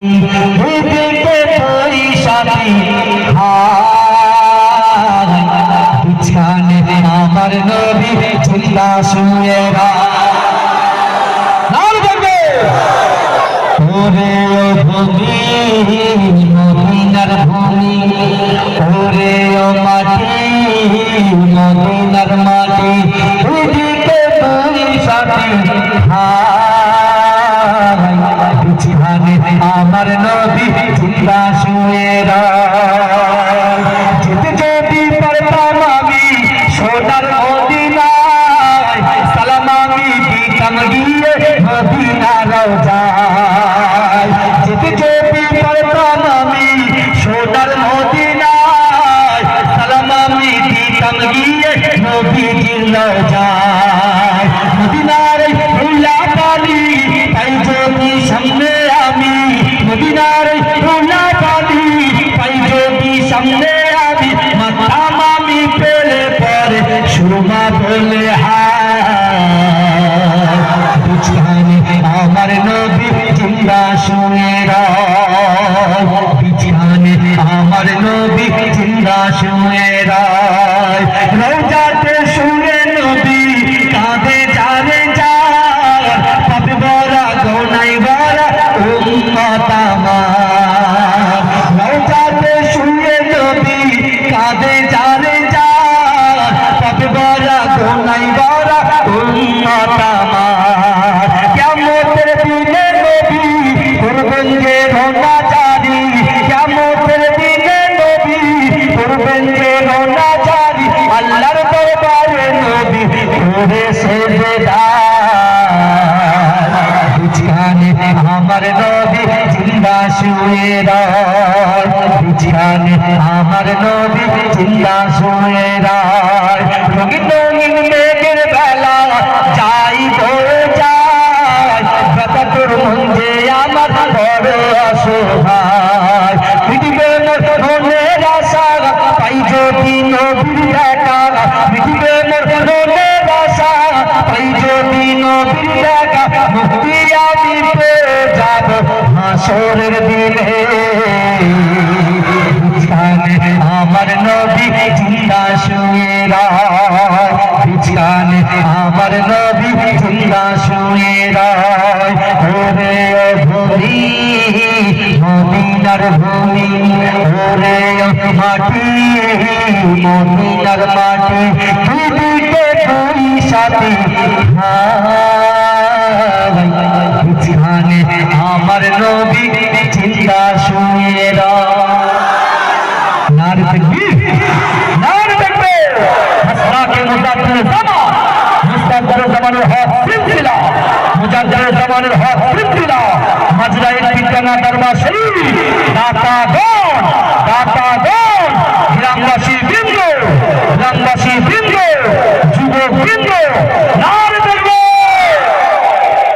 এদিকে তুই সাথী হায় বিছানে আমার নবী জিন্দা শুয়ে ওরে ও ভূমি মদিনার ভূমি ওরে ও মাটি মদিনার মাটি এদিকে তুই সাথী হায় বিছানে আমার নবী জিন্দা শুয়ে যেতে যদি পারতাম আমি সোনার মদিনায় সালাম আমি দিতাম গিয়ে মদিনা রওজায় যেতে যদি পারতাম আমি সোনার মদিনায় সালাম আমি দিতাম গিয়ে নবীজির রওজায় মদিনার রুলা পানি তাই যদি সামনে আমি মদিনার রুলা পানি তাই যদি সামনে আমি মাথাম আমি পেলে পরে সুরমা বলে বিছানে আমার নবী জিন্দা শুয়ে বিছানে আমার নবী জিন্দা শুয়ে রওজাতে শুয়ে নবী কাঁদে যারে যার পাপে ভরা গোনায় ভরা উম্মত আমার রওজাতে শুয়ে নবী কাঁদে যারে যার পাপে ভরা গোনায় ভরা উম্মত আমার কিয়ামতের দিনে নবী করবেন যে রোনা জারি কিয়ামতের দিনে নবী করবেন যে রোনা জারি আল্লাহর দরবারে নবী করে সেজদা বিছানে আমার নবী জিন্দা শুয়ে বিছানে আমার নবী জিন্দা শুয়ে রঙিন রঙিন মেঘের বেলা যাই বয়ে যায় ব্যথা তোর মন যে আমার বড় অসহায় পৃথিবীর মনের আশা পাই যদি নবীর দেখা পৃথিবীর মনের আশা পাই যদি নবীর দেখা মুক্তি আমি পেয়ে যাব হাসরের দিনে বিছানে আমার নবী জিন্দা শুয়ে বিছানে আমার নবী জিন্দা শুয়ে ওরে ও ভূমি মদিনার ভূমি ওরে ও মাটি মদিনার মাটি দুদিকে দুই সাথী বিছানে আমার নবী জিন্দা শুয়ে নারে তাকবীর নারে তাকবীর হাসনাকে মুজাদ্দিদ জামান মুস্তাদর জামানের হক সিলসিলা মুজাদ্দিদ জামানের হক সিলসিলা মাজরাইল পিটানা দরবার শরীফ দাতাগণ গ্রামবাসী